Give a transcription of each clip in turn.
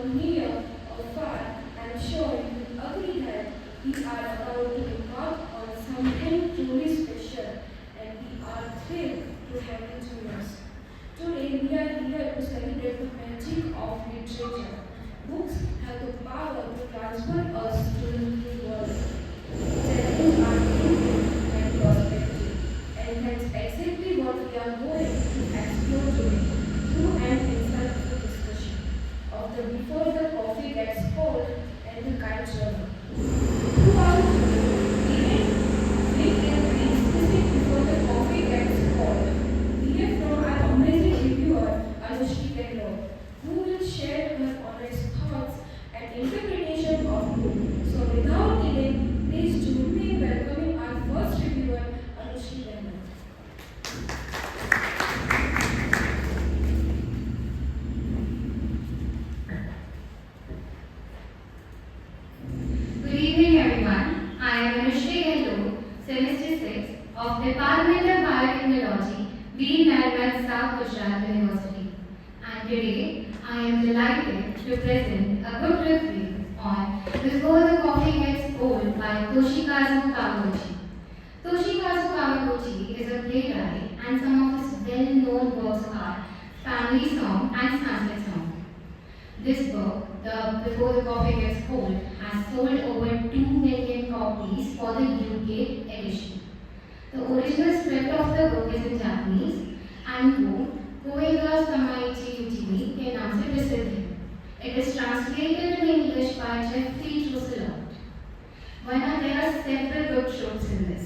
from near or far, I'm sure you will agree that we are about to embark on something truly special, and we are thrilled to have you join us. Today, we are here to celebrate the magic of literature. Books have the power to transfer us to the new world, challenge our thinking and perspective. And that's exactly what we are going to explore today through an insightful discussion of the before the coffee gets cold and the kite journey. Throughout today, we can visit before the coffee gets cold. We hear from our amazing reviewer, Anushri Kendall, who will share her honest thoughts and interpretation of book. So without delay, please join me in welcoming our first reviewer, Anushri Kendall. Good evening, everyone. I am Anushri Hello, Semester 6 of Department of Biotechnology, V. Narwat, South Gujarat University. And today, I am delighted to present a book review on Before the Coffee Gets Cold by Toshikazu Kawaguchi. Toshikazu Kawaguchi is a playwright and some of his well-known works are Family Song and Sunset Song. This book, the Before the Coffee Gets Cold, has sold over 2 million copies for the UK edition. The original script of the book is in Japanese and वो कोएगा समाइची युचिनी के नाम से प्रसिद्ध है. It is translated in English by Jeffrey Truselot. There are several book tropes in this.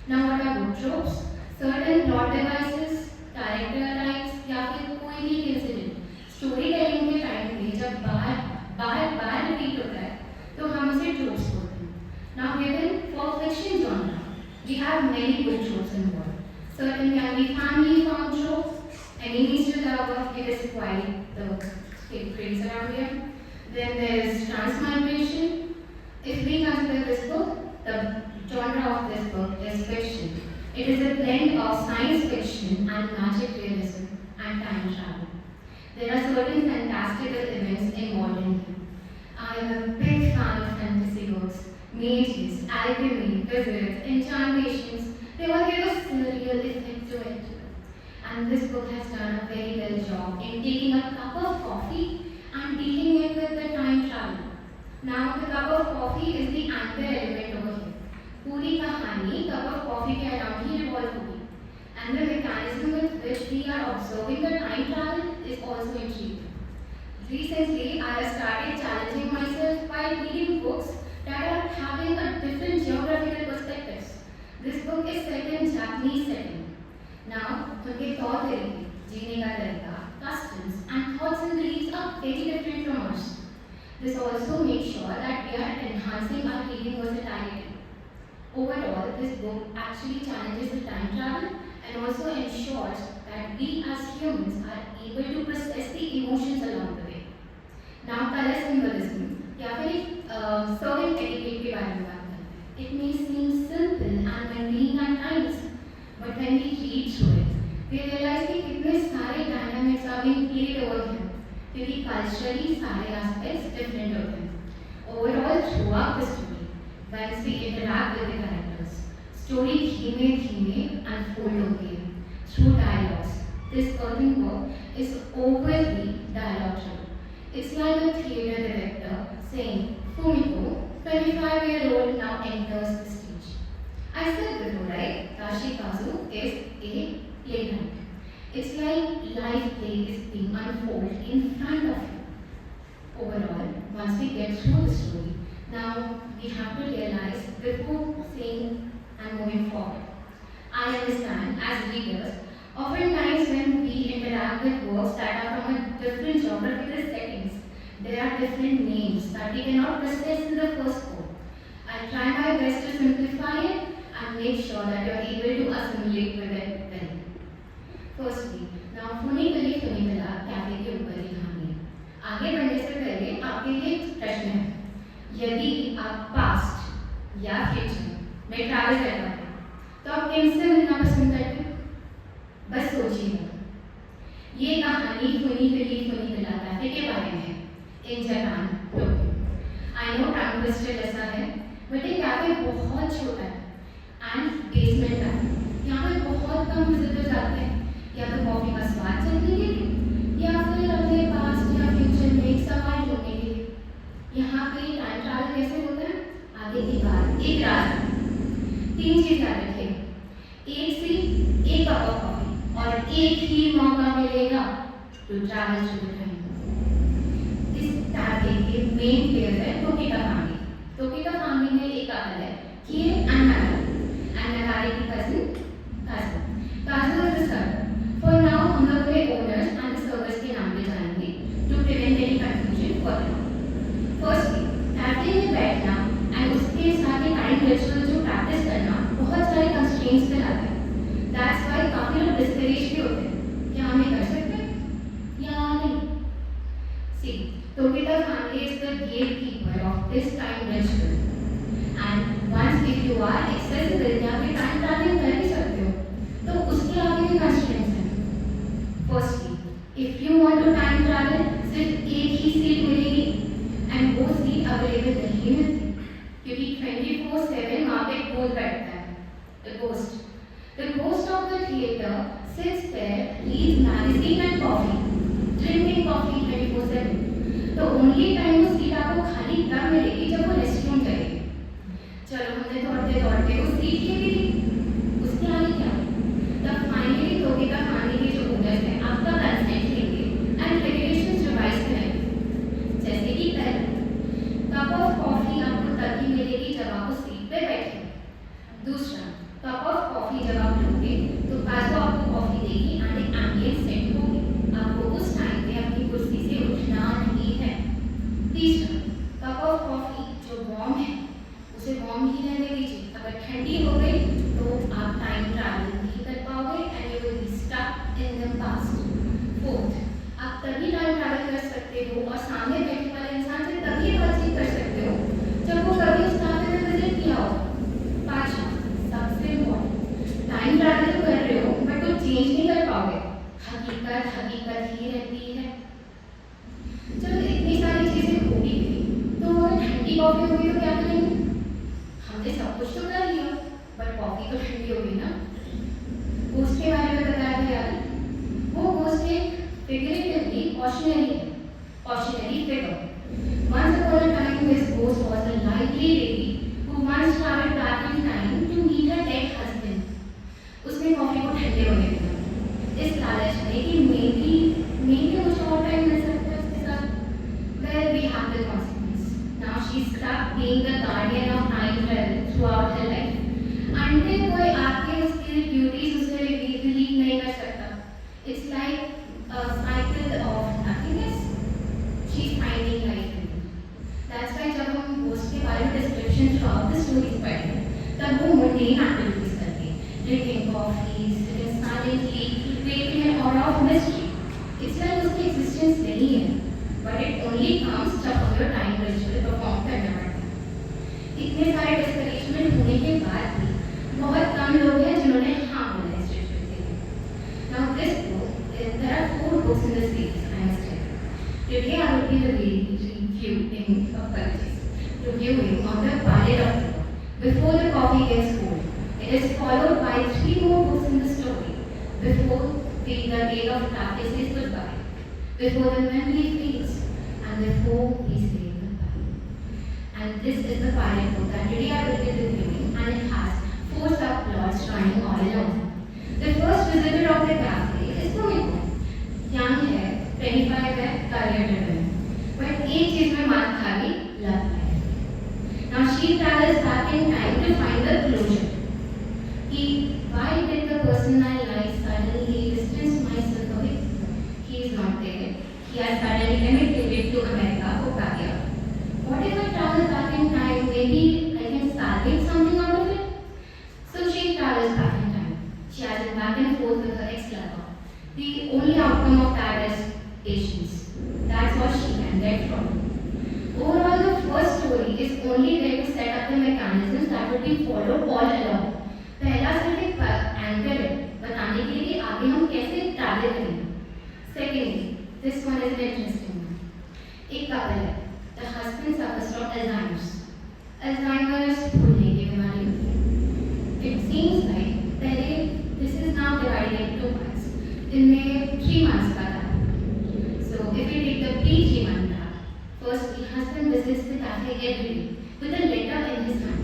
Now what are book tropes? Certain plot devices, character types या फिर कोई भी incident स्टोरी टेलिंग के टाइम पे जब बार रिपीट होता है तो हम उसे ट्रोप्स बोलते हैं. Now given for fiction genre, we have many book tropes involved. Certain can be family found tropes, enemies to lover, it is quite the phrase around here. Then there is transmigration. If we consider this book, the genre of this book is fiction. It is a blend of science fiction and magic realism and time travel. There are certain fantastical events involved in them. I am a big fan of fantasy books. Mages, alchemy, wizards, enchantations, they all give a surreal effect to it. And this book has done a very well job in taking a cup of coffee and dealing it with the time travel. Now the cup of coffee is the anchor element over here. पूरी कहानी cup of coffee के around ही revolve होगी. And the mechanism with which we are observing the time travel is also intriguing. Recently, I have started challenging myself by reading books that are having a different geographical perspectives. This book is set in Japanese setting. Now, उनके तौर तरीके, जीने का तरीका, customs and thoughts and beliefs are very different from ours. This also makes sure that we are enhancing our reading versatility. Overall, this book actually challenges the time travel and also ensures that we as humans are able to process the emotions along the way. Now, color symbolism या फिर serving etiquette के बारे में बात करते हैं. It may seem simple and mundane at times, but when we read through it, we realize कि कितने सारे dynamics are being played over here. क्योंकि culturally सारे aspects different होते हैं. Overall, throughout the story, once we interact with the characters, story धीमे-धीमे unfold होती है through dialogues. This urban book is overly dialogue-driven. It's like a theatre director saying, Fumiko, 25-year-old now enters the stage. I said before, right? Toshikazu is a playwright. It's like live play is being unfolded in front of you. Overall, once we get through the story, now we have to realize before saying and moving forward. I understand as readers, oftentimes when we interact with works that are from a different geographical settings, there are different names that we cannot process in the first go. I'll try my best to simplify it and make sure that you are able to assimilate with it well. Firstly, now funiculi funicula cafe के ऊपर ही कहानी है. आगे बढ़ने से पहले आपके लिए एक प्रश्न है. यदि आप पास्ट या फ्यूचर में ट्रैवल कर पाते तो आप किनसे मिलना पसंद करते? बस सोचिएगा. ये कहानी फुनीकली फुनीकला कैफे के बारे में है. In follow. फर्स्टली, कैफे में बैठना एंड उसके साथ टाइम रिचुअल जो प्रैक्टिस करना बहुत सारे कंस्ट्रेंट्स पे लाता है। दैट्स व्हाई काफी लोग डिस्करेज भी होते हैं कि हम ये कर सकते हैं या नहीं। सी, Tokita family is the gatekeeper of this time ritual. And once if you are accessible या फिर टाइम ट्रैवलिंग कर भी सकते हो, तो उसके आगे भी कंस्ट्रेंट्स हैं। Firstly, if you want to time travel, सिर्फ एक ही सीट मिलेगी एंड वो सीट अवेलेबल नहीं मिलती, क्योंकि 24/7 वहाँ पे कोई बैठता है, the ghost. The ghost of the theatre sits there, reads magazine and coffee, drinking coffee 24/7. तो only time वो सीट आपको खाली तब मिलेगी जब वो रेस्टरूम जाएगी। चलो हमने दौड़ते दौड़ते उस सीट ले ली, उसके आगे क्या? तब फाइनली टोकिटा खाने के जो ओनर्स हैं आपका कंसेंट लेंगे एंड रेगुलेशंस रिवाइज करेंगे। जैसे कि पहला, कप ऑफ कॉफी आपको तभी मिलेगी जब आप उस सीट पे बैठेंगे। दूसरा, कप ऑफ कॉफी जब आप लोगे तो बाजू आपको कॉफी देगी एंड एक एम्बियंस सेट होगी, आपको उस टाइम पे अपनी कुर्सी से उठना नहीं है। तीसरा, कप ऑफ कॉफी जो वार्म है उसे वार्म ही रहने दीजिए, अगर ठंडी हो गई तो आप टाइम ट्रैवल नहीं कर पाओगे and you will be stuck in the past. Fourth, आप तभी टाइम ट्रैवल कर सकते हो और सामने बैठने वाले इंसान से तभी बातचीत कर सकते हो जब वो कभी उस कैफे में विजिट किया हो। पांचवा, सबसे इम्पोर्टेंट, टाइम ट्रैवल तो कर रहे हो बट कुछ चेंज नहीं कर पाओगे, हकीकत हकीकत ही रहती है। चलो इतनी सारी चीजें हो भी गई, तो अगर ठंडी कॉफी होगी तो क्या करेंगे? हमने सब कुछ तो कर लिया बट कॉफी तो ठंडी होगी ना। घोस्ट के बारे में बताया था यार, वो घोस्ट एक फिगरेटिवली कॉशनरी है, cautionary figure. Once upon a time, this ghost was a lively lady who once traveled back in time to meet her dead husband. उसने कॉफी को ठंडे होने दिया इस लालच में कि मेनली कुछ और टाइम मिल सकता है उसके साथ। Well, we have the consequence. Now she's stuck being the guardian of time travel throughout her life. Until कोई आके उसकी ड्यूटीज उसे रिलीव नहीं कर सकता। It's like a cycle of nothingness. She's finding life in it. That's why जब हम ghost के बारे में description throughout the stories पढ़ते हैं, तब वो mundane activities करती है, drinking coffee, sitting silently, creating an aura of mystery. It's like उसकी existence नहीं है, but it only comes जब हमें time ritual perform करना पड़ता है। इतने सारे discouragement होने के बाद भी बहुत कम लोग हैं जिन्होंने हाँ बोला इस ritual के लिए। Now this book, there are 4 books in the series I am studying. Today I will be reviewing on the pilot of the book, Before the Coffee Gets Cold. It is followed by 3 more books in the story, Before the Day of Practice Says Goodbye, Before the Memory Fades, and Before We Say Goodbye. And this is the pilot book that today I will be reviewing, and it has 4 subplots running all along. The first visitor of the cafe is Fumiko. Young है, 25 है, career driven. But एक चीज में मात खा गई, love life. Now she travels back in time to find the closure. कि why did the person I like suddenly distance myself away? He is not there. He has suddenly emigrated to America for career. What if I travel back in time? Maybe I can salvage something out of it. So she travels back in time. She has a back and forth with her ex-lover. The only outcome of that is patience. That's what she can get from it. Overall, the first story is only there to set up the mechanisms that will be followed all along. पहला सिर्फ एक anchor है बताने के लिए कि आगे हम कैसे ट्रैवल करेंगे। Secondly, this one is an interesting one. एक कपल है, the husband suffers from Alzheimer's. Alzheimer's भूलने की बीमारी होती है। It seems like पहले this is now divided into 2 parts. इनमें 3 months का था। So if we take the pre-3 month part, first the husband visits the cafe every day with a letter in his hand.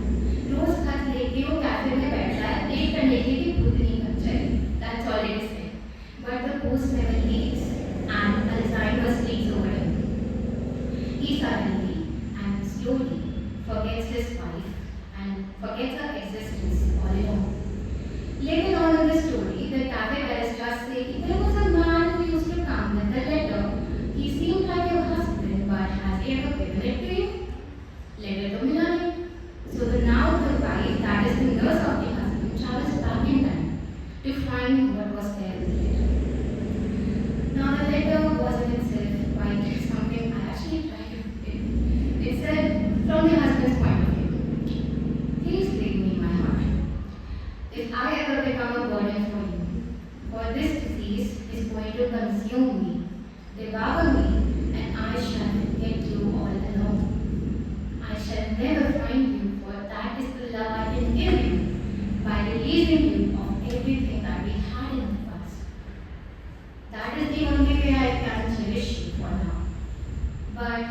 रोज खत लेके वो cafe में बैठ रहा है, वेट करने के लिए खुद नहीं बन जाए। That's all it is. But the post never leaves, and Alzheimer's takes over him. He suddenly and slowly forgets his wife and forgets her existence all along. Later on in the story, the cafe baristas say there was a man who used to come with a letter. He seemed like your husband, but has But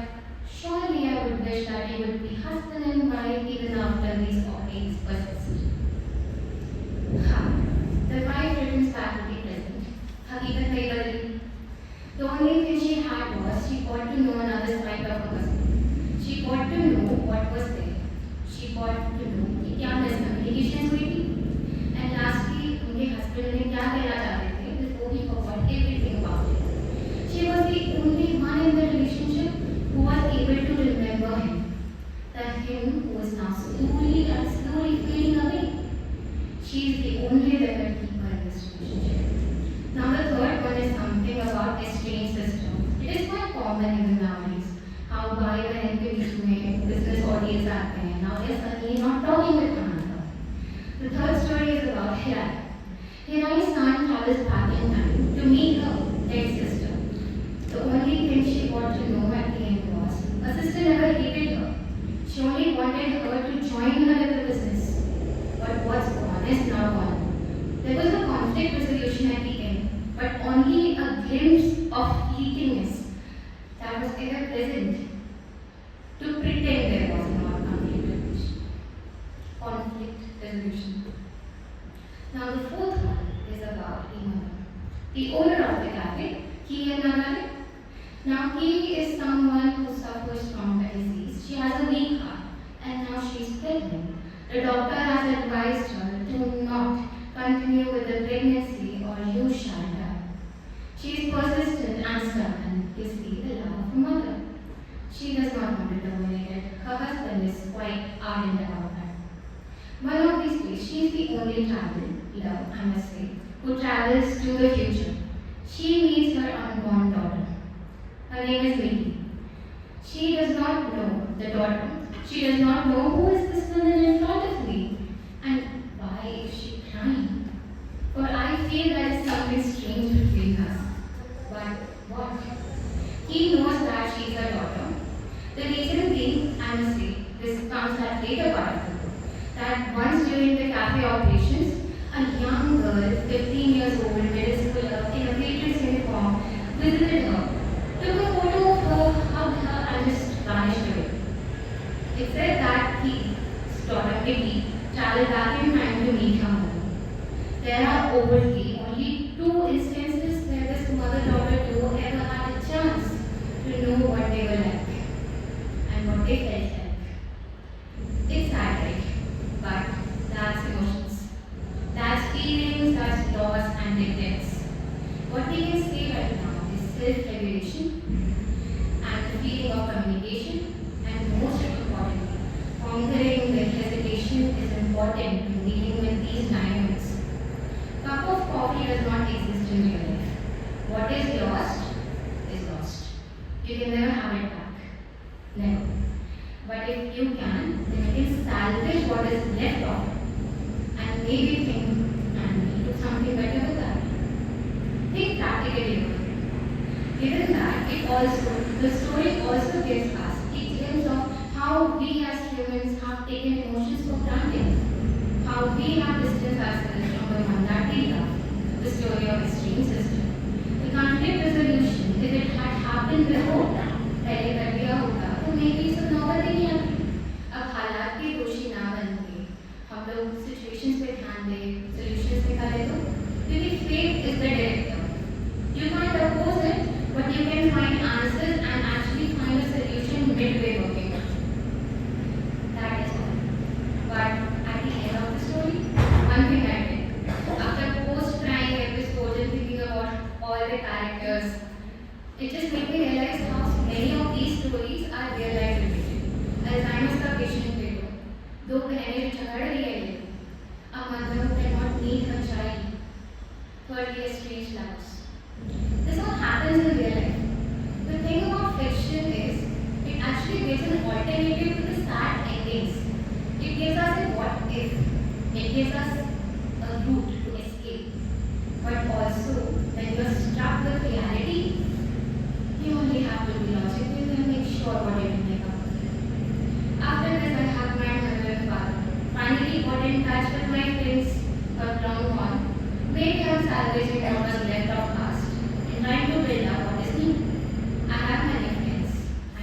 surely I would wish that he would be husband and wife even after these topics persist. हाँ, the wife returns back to the present. हकीकत नहीं बदली. The only thing she had was she got to know another side of her husband. She got to know what was there. She got to know कि क्या miscommunications हुई थी. And lastly, उनके husband ने क्या कहना चाहते थे before he forgot everything about it. She was the only one in the relationship who was able to remember him. The him who was now slowly fading away. She is the only record keeper in this relationship. Now the third one is something about estranged system. It is quite common even nowadays. How भाई बहन के बीच में business audience आते हैं. Now they are suddenly not talking with one another. The third story is about Hirai. Hirai's son travels back in time to meet her dead sister. The only thing she got to know at the end was her sister never hated her. She only wanted her to join her in the business. But what's gone is now gone. There was a conflict resolution at the end, but only a glimpse of fleetingness that was ever present to pretend there was no conflict resolution. Now the fourth one is about Imana, the owner of the cafe, Ki and Nagare. Now Ki is someone who suffers from a disease. She has a weak heart and now she is pregnant. The doctor has advised her to not continue with the pregnancy or you shall die. She is persistent and stubborn, you see the love of a mother. She does not want to terminate it. Her husband is quite ardent about that. One of these days, she is the only traveler, I must say, who travels to the future. She meets her unborn daughter. Her name is Vicky. She does not know the daughter. She does not know who is this woman in front of me. And why is she crying? For I feel there is something strange between us. But what? He knows that she is her daughter. The reason being, I must say, this comes at later part of the book, that once during the cafe operations, a young girl, 15 years old, middle schooler, in a patriots uniform, visited her, took a photo of her, hugged her, and just vanished away. It said that his daughter Vicky traveled back in time to meet her mother. There are only two instances where this mother-daughter duo ever had a chance to know what they were like and what they felt like. It's sad, right? But that's emotions. That's feelings, that's loss and regrets. What we can say right now is self-regulation and the feeling of communication, and most importantly, conquering the hesitation is important in dealing with these dynamics. Cup of coffee does not exist in real life. What is lost is lost. You can never have it back. Never. But if you can, then you can salvage what is left of it and maybe think and do something better with that. Think practically. Given that, the story also gives us a glimpse of how we as humans have taken emotions for granted, how we have distanced ourselves from the one that we love, the story of extreme system. The conflict resolution, if it had happened before, पहले कर दिया होगा तो maybe सब नौबत ही नहीं आती. अब हालात के दोषी ना बन के हम लोग situations पे ध्यान दें, solutions निकालें तो क्योंकि fate is the director. You can't oppose it, but you can find answers and actually find a solution midway working. That is all. But at the end of the story, one thing I did. After post-crying episode and thinking about all the characters, it just made me realize how many of these stories are real life related. Alzheimer's का patient ले लो, दो बहनें झगड़ रही है ये, a mother who cannot meet her child, thirdly estranged lovers. This all happens in real life. The thing about fiction is, it actually gives an alternative to the sad endings. It gives us a what if. It gives us a route to escape. But also, when you are struck with reality, you only have to be logical and make sure what you can make up of it. After this, I hugged my mother and father. Finally got in touch with my friends, got long gone. Maybe I'm salvaging what was left of past and trying to build up what is new. I have many friends. I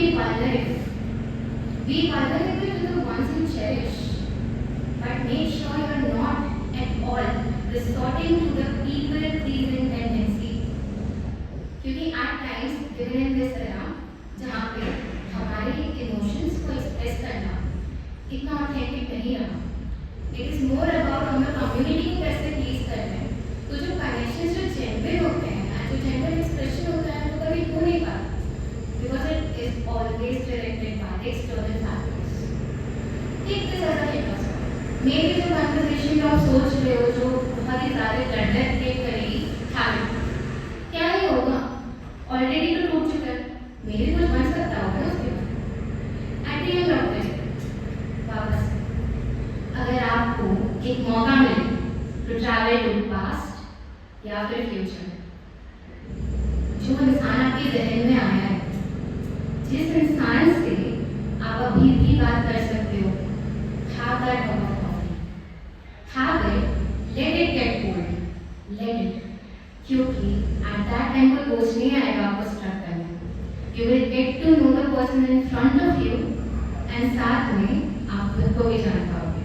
be vulnerable. Be vulnerable to the ones you cherish, but make sure you're not at all resorting to the people-pleasing tendency. क्योंकि at times, given in this era, जहाँ पे हमारे emotions को express करना इतना authentic नहीं रहा. It is more about हम कम्युनिटी को कैसे प्लीज करना है. तो जो कनेक्शंस जो जेन्युइन होते हैं और जो जेन्युइन एक्सप्रेशन होता है वो कभी हो नहीं पाता because it is always directed by external factors. Take this as a hint. Maybe जो कन्वर्सेशन जो आप सोच रहे हो जो बहुत ही ज़्यादा लड़ने क्रिएट करेगी हैबिट क्या ही होगा. ऑलरेडी तो टूट चुका है. मेरे कुछ बन सकता होगा उसके बाद. At the end of this वापस अगर आपको एक मौका मिले टू ट्रैवल टू पास्ट या फिर फ्यूचर, जो इंसान आपके जहन में आया है, जिस इंसान से आप अभी भी बात कर सकते हो, have that cup of coffee, have it, let it get cold, let it, क्योंकि at that time कोई कोच नहीं आएगा आपको स्टार्ट करने. You will get to know the person in front of you and साथ में आप खुद को भी जान पाओगे.